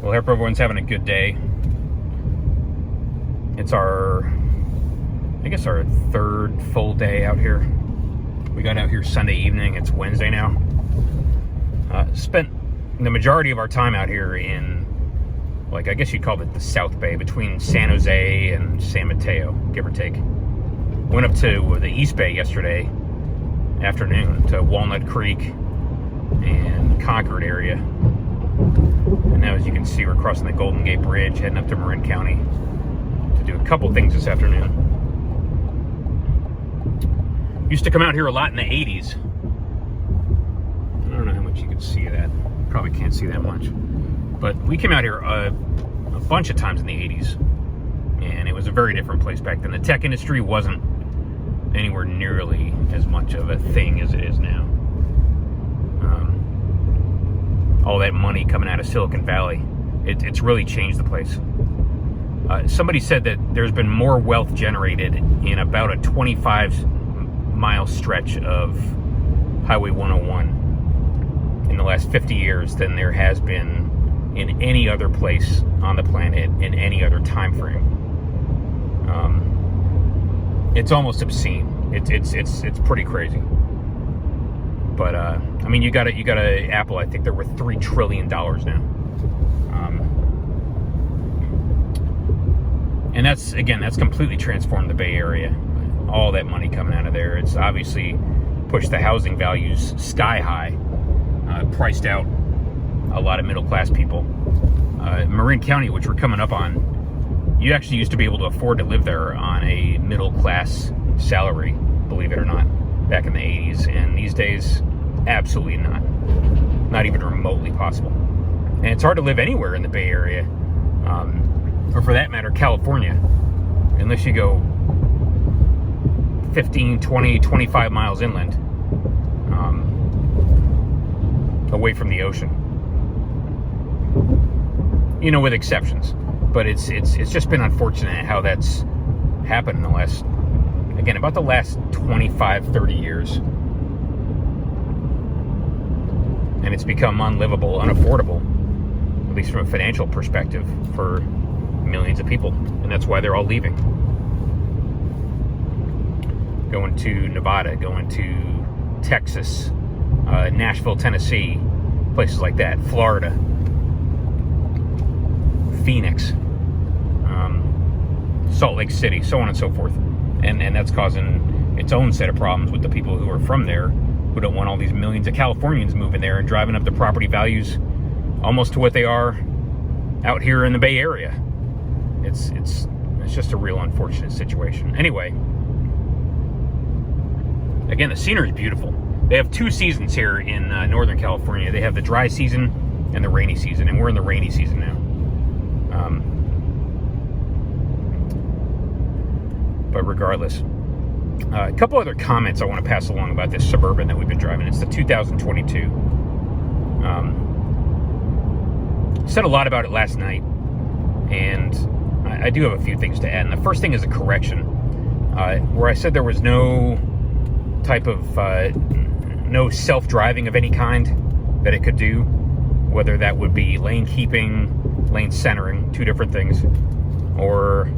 Well, I hope everyone's having a good day. It's our third full day out here. We got out here Sunday evening. It's Wednesday now. Spent the majority of our time out here in, I guess you'd call it the South Bay, between San Jose and San Mateo, give or take. Went up to the East Bay yesterday afternoon to Walnut Creek and Concord area. And now, as you can see, we're crossing the Golden Gate Bridge, heading up to Marin County to do a couple things this afternoon. Used to come out here a lot in the 80s. I don't know how much you can see of that. Probably can't see that much. But we came out here a bunch of times in the 80s. And it was a very different place back then. The tech industry wasn't anywhere nearly as much of a thing as it is now. All that money coming out of Silicon Valley, it's really changed the place. Somebody said that there's been more wealth generated in about a 25-mile stretch of Highway 101 in the last 50 years than there has been in any other place on the planet in any other time frame. It's almost obscene. It's pretty crazy. But I mean, you got a Apple. I think they're worth $3 trillion now. And that's completely transformed the Bay Area. All that money coming out of there. It's obviously pushed the housing values sky high, priced out a lot of middle class people. Marin County, which we're coming up on, you actually used to be able to afford to live there on a middle class salary, believe it or not, back in the 80s. And these days, absolutely not even remotely possible. And it's hard to live anywhere in the Bay Area, or for that matter, California, unless you go 15, 20, 25 miles inland, away from the ocean. You know, with exceptions. But it's just been unfortunate how that's happened in the last, about the last 25, 30 years. And it's become unlivable, unaffordable, at least from a financial perspective, for millions of people. And that's why they're all leaving. Going to Nevada, going to Texas, Nashville, Tennessee, places like that, Florida, Phoenix, Salt Lake City, so on and so forth. And that's causing its own set of problems with the people who are from there, who don't want all these millions of Californians moving there and driving up the property values almost to what they are out here in the Bay Area. It's just a real unfortunate situation. Anyway, again, the scenery is beautiful. They have two seasons here in Northern California. They have the dry season and the rainy season, and we're in the rainy season now. But regardless, a couple other comments I want to pass along about this Suburban that we've been driving. It's the 2022. Said a lot about it last night, and I do have a few things to add. And the first thing is a correction, where I said there was no type of no self-driving of any kind that it could do, whether that would be lane keeping, lane centering, two different things, or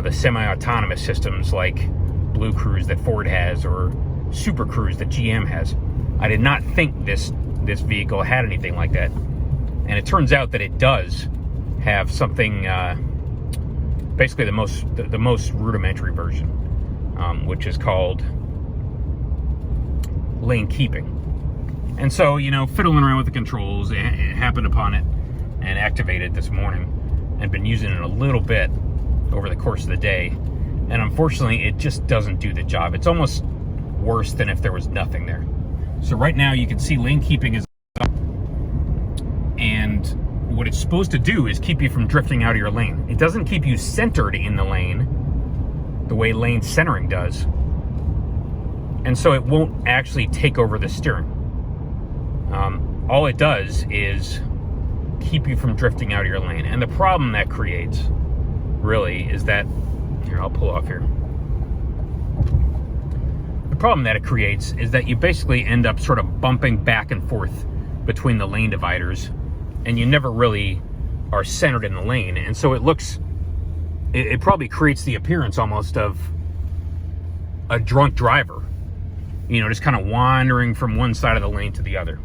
the semi-autonomous systems like Blue Cruise that Ford has or Super Cruise that GM has. I did not think this vehicle had anything like that, and it turns out that it does have something, basically the most rudimentary version, which is called lane keeping. And so, fiddling around with the controls, it happened upon it and activated this morning, and been using it a little bit over the course of the day. And unfortunately, it just doesn't do the job. It's almost worse than if there was nothing there. So right now you can see lane keeping is up. And what it's supposed to do is keep you from drifting out of your lane. It doesn't keep you centered in the lane the way lane centering does. And so it won't actually take over the steering. All it does is keep you from drifting out of your lane. And the problem that creates, really, is that, here, I'll pull off here. The problem that it creates is that you basically end up sort of bumping back and forth between the lane dividers, and you never really are centered in the lane. And so it probably creates the appearance almost of a drunk driver, just kind of wandering from one side of the lane to the other.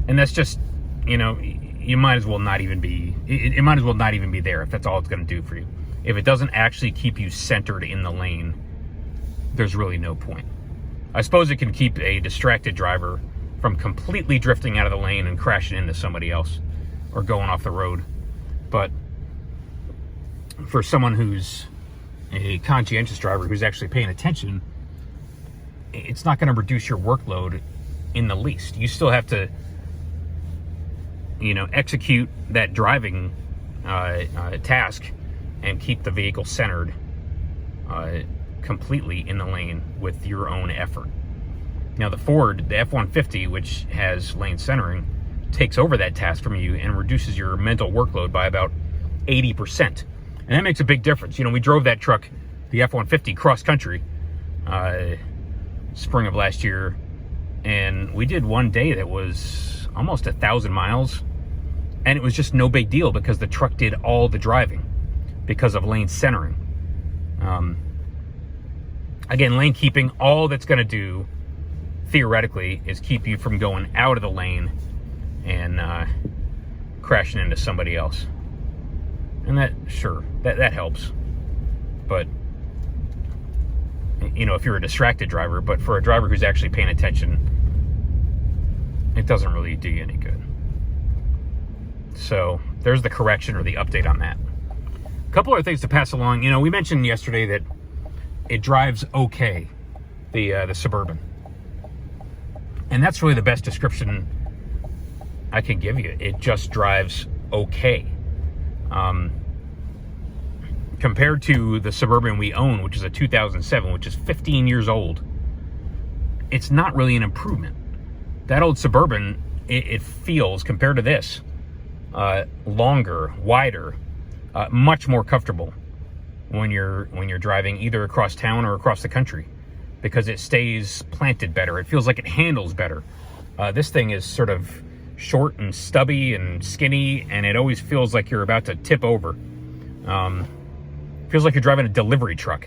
And that's just, you might as well not even be, it might as well not even be there if that's all it's going to do for you. If it doesn't actually keep you centered in the lane, there's really no point. I suppose it can keep a distracted driver from completely drifting out of the lane and crashing into somebody else or going off the road. But for someone who's a conscientious driver who's actually paying attention, it's not going to reduce your workload in the least. You still have to, execute that driving task and keep the vehicle centered completely in the lane with your own effort. Now the Ford, the F-150, which has lane centering, takes over that task from you and reduces your mental workload by about 80%. And that makes a big difference. We drove that truck, the F-150, cross country spring of last year, and we did one day that was almost 1,000 miles, and it was just no big deal because the truck did all the driving because of lane centering. Again, lane keeping, all that's going to do theoretically is keep you from going out of the lane and crashing into somebody else. And that helps. But if you're a distracted driver, but for a driver who's actually paying attention, it doesn't really do you any good. So there's the correction or the update on that. A couple other things to pass along. We mentioned yesterday that it drives okay, the Suburban. And that's really the best description I can give you. It just drives okay. Compared to the Suburban we own, which is a 2007, which is 15 years old, it's not really an improvement. That old Suburban, it feels, compared to this, longer, wider, much more comfortable when you're driving either across town or across the country, because it stays planted better. It feels like it handles better. This thing is sort of short and stubby and skinny, and it always feels like you're about to tip over. Feels like you're driving a delivery truck.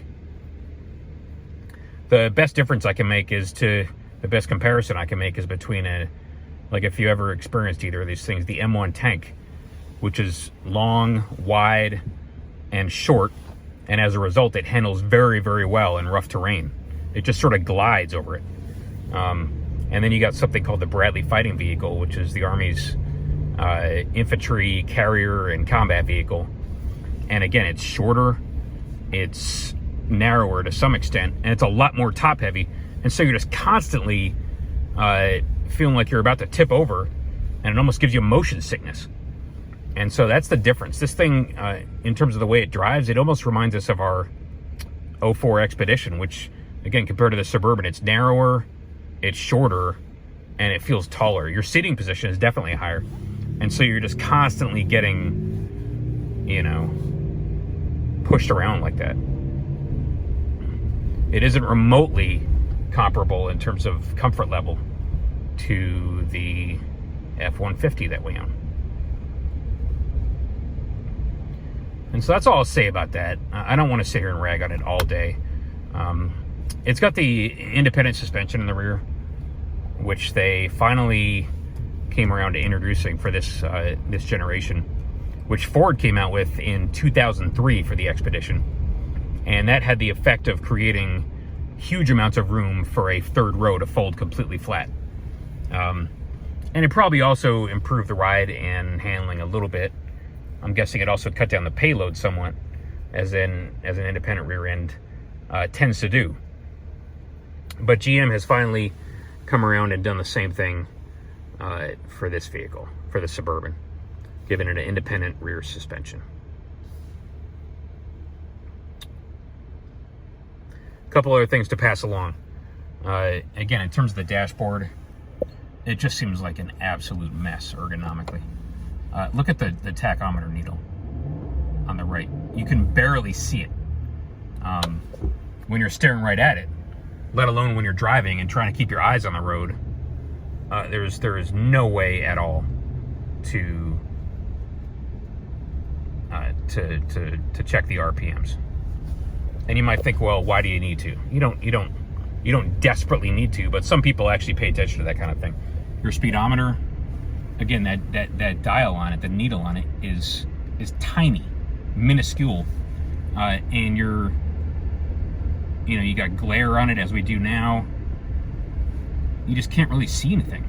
The best difference I can make is the best comparison I can make is between if you ever experienced either of these things, the M1 tank, which is long, wide, and short, and as a result, it handles very, very well in rough terrain. It just sort of glides over it. And then you got something called the Bradley Fighting Vehicle, which is the Army's infantry, carrier, and combat vehicle. And again, it's shorter, it's narrower to some extent, and it's a lot more top heavy. And so you're just constantly feeling like you're about to tip over, and it almost gives you motion sickness. And so that's the difference. This thing, in terms of the way it drives, it almost reminds us of our 04 Expedition, which, again, compared to the Suburban, it's narrower, it's shorter, and it feels taller. Your seating position is definitely higher. And so you're just constantly getting, pushed around like that. It isn't remotely comparable in terms of comfort level to the F-150 that we own. And so that's all I'll say about that. I don't want to sit here and rag on it all day. It's got the independent suspension in the rear, which they finally came around to introducing for this generation, which Ford came out with in 2003 for the Expedition. And that had the effect of creating huge amounts of room for a third row to fold completely flat. And it probably also improved the ride and handling a little bit. I'm guessing it also cut down the payload somewhat, as an independent rear end tends to do. But GM has finally come around and done the same thing for this vehicle, for the Suburban, giving it an independent rear suspension. A couple other things to pass along. Again, in terms of the dashboard, it just seems like an absolute mess ergonomically. Look at the tachometer needle on the right. You can barely see it when you're staring right at it, let alone when you're driving and trying to keep your eyes on the road. There is no way at all to check the RPMs. And you might think, well, why do you need to? You don't desperately need to, but some people actually pay attention to that kind of thing. Your speedometer, again, that dial on it, the needle on it is tiny, minuscule, and you got glare on it as we do now. You just can't really see anything.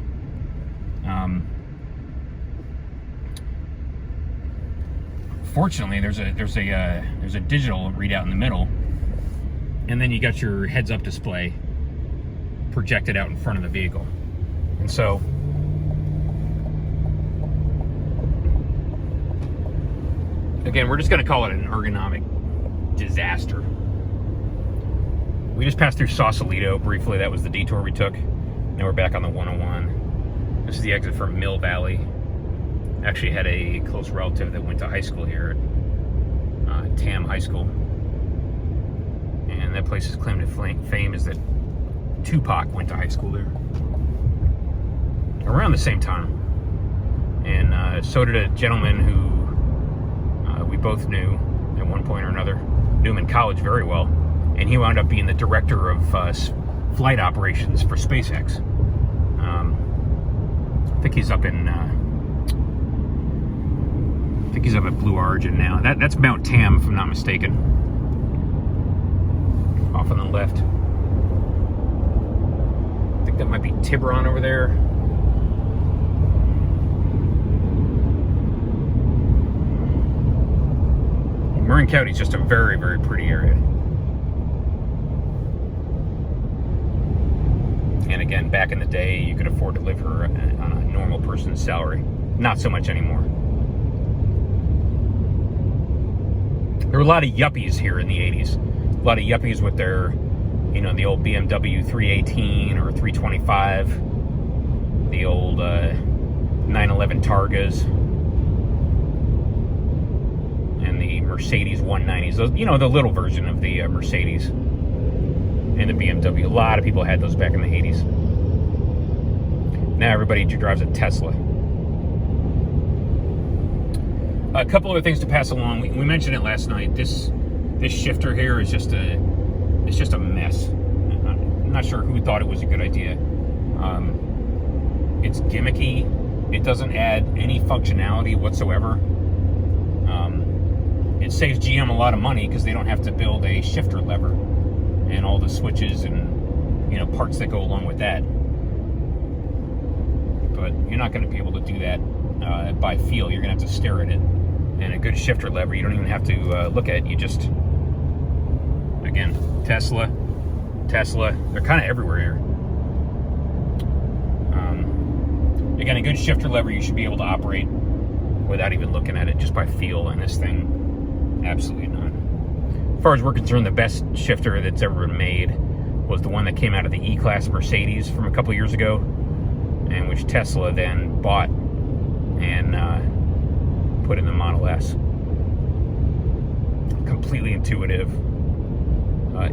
Fortunately, there's a digital readout in the middle, and then you got your heads-up display projected out in front of the vehicle. And so, again, we're just going to call it an ergonomic disaster. We just passed through Sausalito briefly. That was the detour we took. Now we're back on the 101. This is the exit from Mill Valley. Actually had a close relative that went to high school here at Tam High School. And that place's claim to fame is that Tupac went to high school there around the same time. And so did a gentleman who we both knew at one point or another, knew him in college very well. And he wound up being the director of flight operations for SpaceX. I think he's up in he's up at Blue Origin now. That's Mount Tam, if I'm not mistaken. Off on the left. I think that might be Tiburon over there. Marin County is just a very, very pretty area. And again, back in the day, you could afford to live here on a normal person's salary. Not so much anymore. There were a lot of yuppies here in the 80s. A lot of yuppies with their, the old BMW 318 or 325, the old 911 Targas, and the Mercedes 190s. Those, the little version of the Mercedes and the BMW. A lot of people had those back in the 80s. Now everybody drives a Tesla. A couple other things to pass along. We mentioned it last night. This shifter here is just a mess. I'm not sure who thought it was a good idea. It's gimmicky. It doesn't add any functionality whatsoever. It saves GM a lot of money because they don't have to build a shifter lever and all the switches and parts that go along with that. But you're not going to be able to do that by feel. You're going to have to stare at it. And a good shifter lever, you don't even have to look at it. You just, again, Tesla, they're kind of everywhere here. Again, a good shifter lever you should be able to operate without even looking at it, just by feel. And this thing, absolutely not. As far as we're concerned, the best shifter that's ever been made was the one that came out of the E-Class Mercedes from a couple years ago, and which Tesla then bought and put in the Model S. Completely intuitive,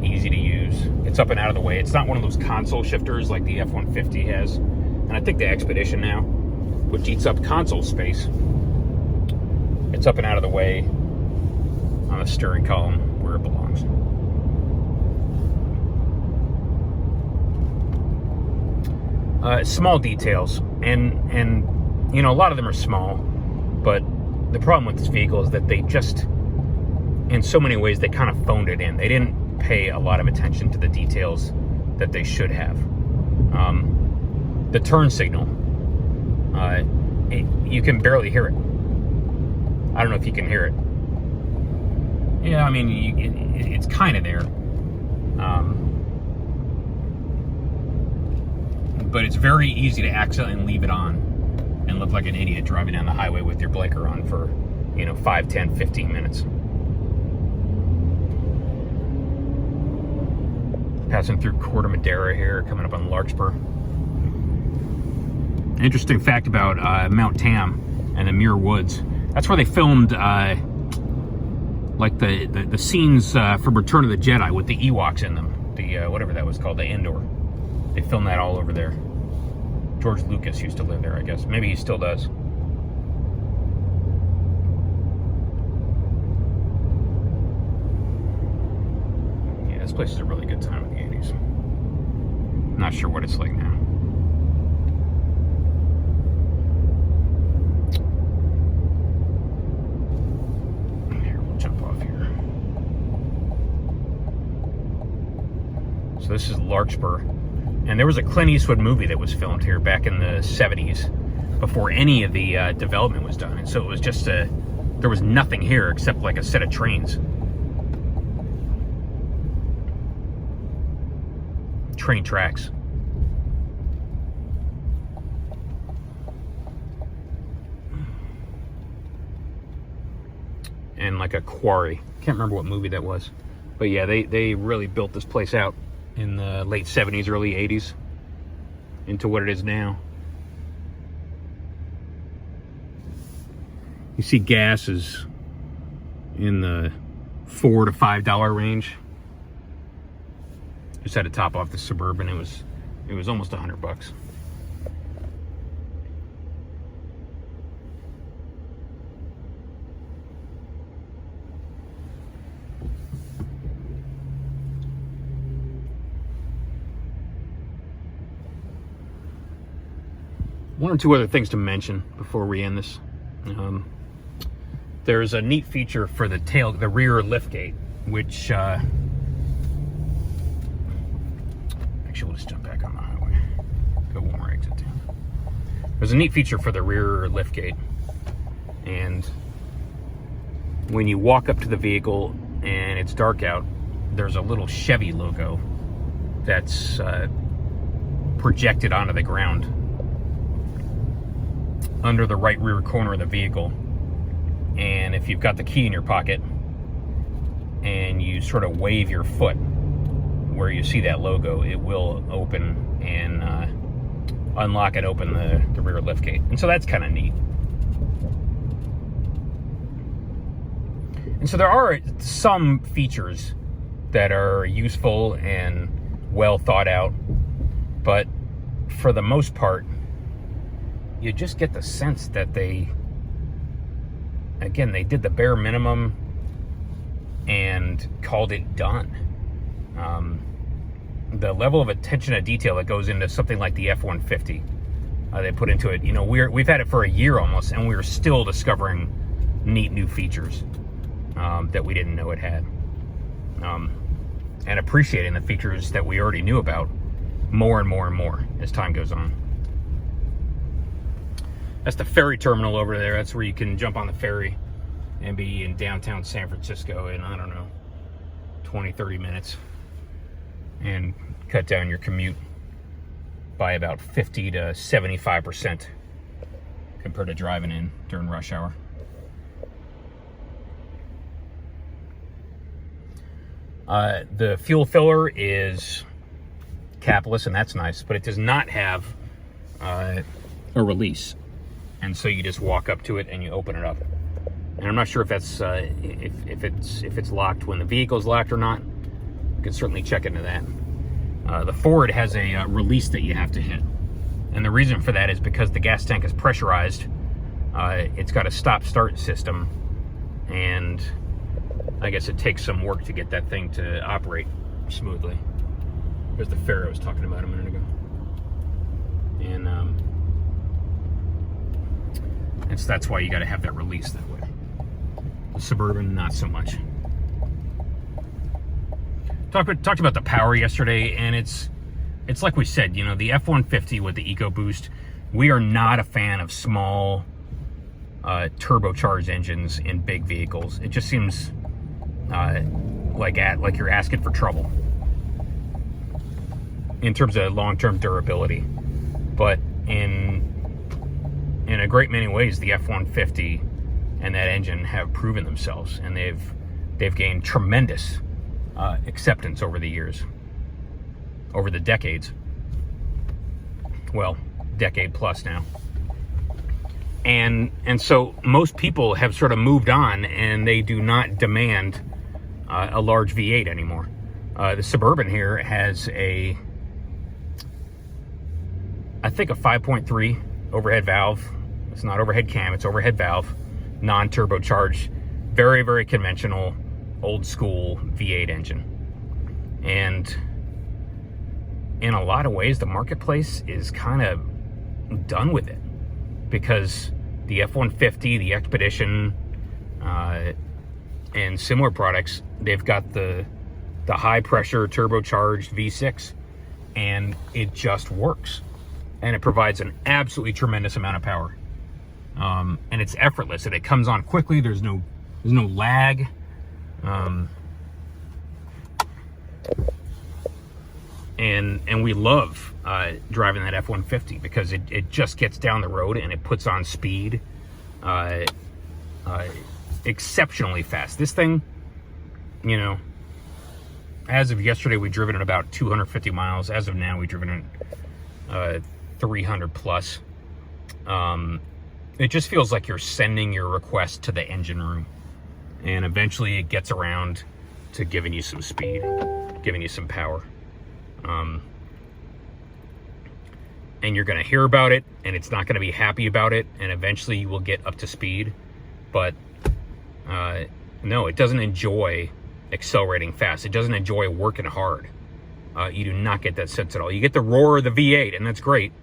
easy to use. It's up and out of the way. It's not one of those console shifters like the F-150 has, and I think the Expedition now, which eats up console space. It's up and out of the way on the steering column where it belongs. Small details, and a lot of them are small, but the problem with this vehicle is that they just, in so many ways, they kind of phoned it in. They didn't pay a lot of attention to the details that they should have. The turn signal, you can barely hear it. I don't know if you can hear it. Yeah, I mean, it's kind of there. But it's very easy to accidentally leave it on and look like an idiot driving down the highway with your blinker on for, 5, 10, 15 minutes. Passing through Corte Madera here, coming up on Larkspur. Interesting fact about Mount Tam and the Muir Woods. That's where they filmed like the scenes from Return of the Jedi with the Ewoks in them. The whatever that was called, the Endor. They filmed that all over there. George Lucas used to live there, I guess. Maybe he still does. this place is a really good time in the 80s. Not sure what it's like now. Here, we'll jump off here. So this is Larkspur. And there was a Clint Eastwood movie that was filmed here back in the 70s before any of the development was done. And so it was just there was nothing here except like a set of trains. Train tracks. And like a quarry. Can't remember what movie that was. But yeah, they really built this place out in the late 70s, early 80s into what it is now. You see gas is in the $4 to $5 range. Just had to top off the Suburban. It was almost $100. One or two other things to mention before we end this. There's a neat feature for the rear liftgate, which actually we'll just jump back on the highway. Go one more exit down. There's a neat feature for the rear liftgate, and when you walk up to the vehicle and it's dark out, there's a little Chevy logo that's projected onto the ground under the right rear corner of the vehicle. And if you've got the key in your pocket and you sort of wave your foot where you see that logo, it will open and unlock and open the rear liftgate. And so that's kind of neat. And so there are some features that are useful and well thought out, but for the most part, you just get the sense that they did the bare minimum and called it done. The level of attention to detail that goes into something like the F-150, they put into it. You know, we've had it for a year almost, and we're still discovering neat new features that we didn't know it had, and appreciating the features that we already knew about more and more and more as time goes on. That's the ferry terminal over there. That's where you can jump on the ferry and be in downtown San Francisco in, I don't know, 20, 30 minutes and cut down your commute by about 50 to 75% compared to driving in during rush hour. The fuel filler is capless, and that's nice, but it does not have a release. And so you just walk up to it and you open it up. And I'm not sure if that's if it's locked when the vehicle's locked or not. You can certainly check into that. The Ford has a release that you have to hit, and the reason for that is because the gas tank is pressurized. It's got a stop-start system, and I guess it takes some work to get that thing to operate smoothly. There's the ferry I was talking about a minute ago, and that's why you got to have that release that way. The Suburban, not so much. Talked about the power yesterday, and it's like we said, you know, the F-150 with the EcoBoost, we are not a fan of small turbocharged engines in big vehicles. It just seems like you're asking for trouble in terms of long-term durability. But in a great many ways, the F-150 and that engine have proven themselves, and they've gained tremendous acceptance over the years, over the decades. Well, decade plus now. And so most people have sort of moved on, and they do not demand a large V8 anymore. The Suburban here has I think a 5.3 overhead valve. It's not overhead cam, it's overhead valve, non-turbocharged, very, very conventional, old school V8 engine. And in a lot of ways, the marketplace is kind of done with it, because the F-150, the Expedition, and similar products, they've got the high pressure turbocharged V6, and it just works, and it provides an absolutely tremendous amount of power, and it's effortless, and it comes on quickly. There's no lag. And we love driving that F-150 because it just gets down the road and it puts on speed exceptionally fast. This thing, you know, as of yesterday, we'd driven it about 250 miles. As of now, we've driven it 300 plus. It just feels like you're sending your request to the engine room, and eventually it gets around to giving you some speed, giving you some power. And you're going to hear about it, and it's not going to be happy about it, and eventually you will get up to speed. But no, it doesn't enjoy accelerating fast. It doesn't enjoy working hard. You do not get that sense at all. You get the roar of the V8, and that's great,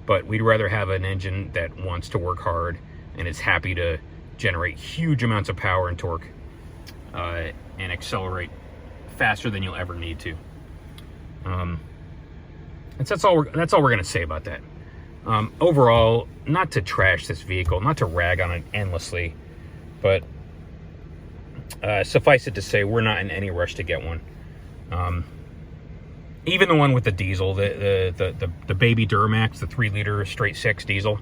but we'd rather have an engine that wants to work hard and is happy to generate huge amounts of power and torque, and accelerate faster than you'll ever need to. And that's all we're going to say about that. Overall, not to trash this vehicle, not to rag on it endlessly, but suffice it to say, we're not in any rush to get one. Even the one with the diesel, the baby Duramax, the 3-liter straight 6 diesel,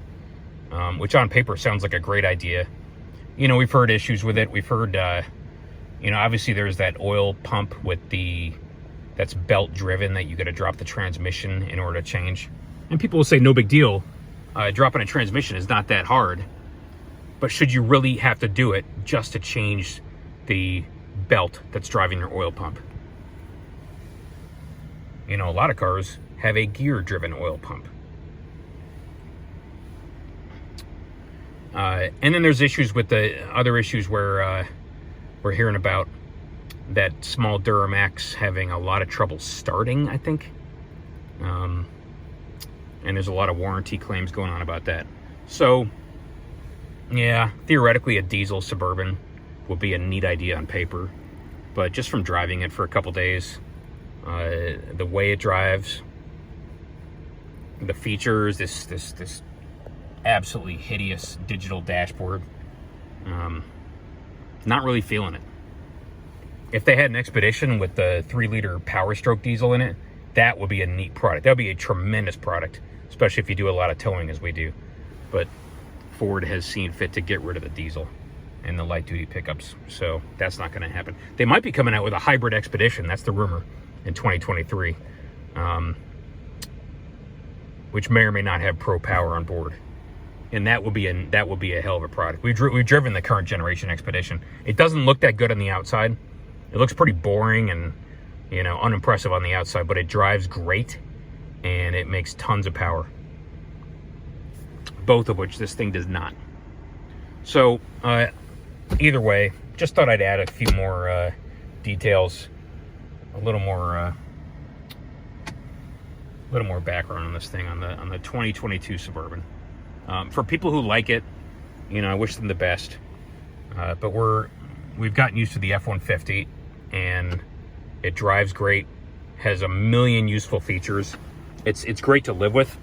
which on paper sounds like a great idea. You know, we've heard issues with it. We've heard, you know, obviously there's that oil pump that's belt driven, that you got to drop the transmission in order to change. And people will say, no big deal. Dropping a transmission is not that hard. But should you really have to do it just to change the belt that's driving your oil pump? You know, a lot of cars have a gear driven oil pump. And then there's issues with the other issues where we're hearing about that small Duramax having a lot of trouble starting, I think. And there's a lot of warranty claims going on about that. So, yeah, theoretically a diesel Suburban would be a neat idea on paper. But just from driving it for a couple days, the way it drives, the features, this absolutely hideous digital dashboard, not really feeling it. If they had an Expedition with the 3-liter Power Stroke diesel in it, that would be a neat product. That would be a tremendous product, especially if you do a lot of towing as we do. But Ford has seen fit to get rid of the diesel and the light-duty pickups, so that's not going to happen. They might be coming out with a hybrid Expedition, that's the rumor, in 2023, which may or may not have Pro Power on board. And that would be a hell of a product. We've driven the current generation Expedition. It doesn't look that good on the outside. It looks pretty boring and, you know, unimpressive on the outside, but it drives great and it makes tons of power. Both of which this thing does not. So, either way, just thought I'd add a few more details, a little more background on this thing, on the 2022 Suburban. For people who like it, you know, I wish them the best. But we've gotten used to the F-150, and it drives great, has a million useful features. It's great to live with.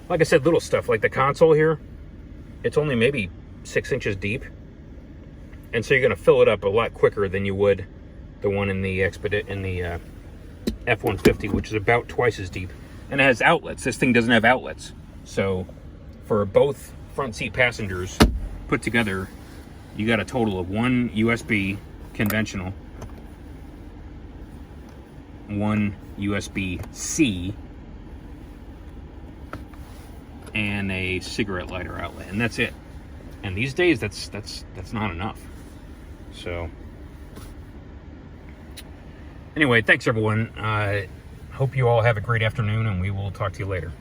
Like I said, little stuff like the console here, it's only maybe 6 inches deep, and so you're going to fill it up a lot quicker than you would the one in the F-150, which is about twice as deep, and it has outlets. This thing doesn't have outlets, so for both front seat passengers put together, you got a total of one USB conventional, one USB-C, and a cigarette lighter outlet, and that's it. And these days, that's not enough. So, anyway, thanks everyone. Hope you all have a great afternoon, and we will talk to you later.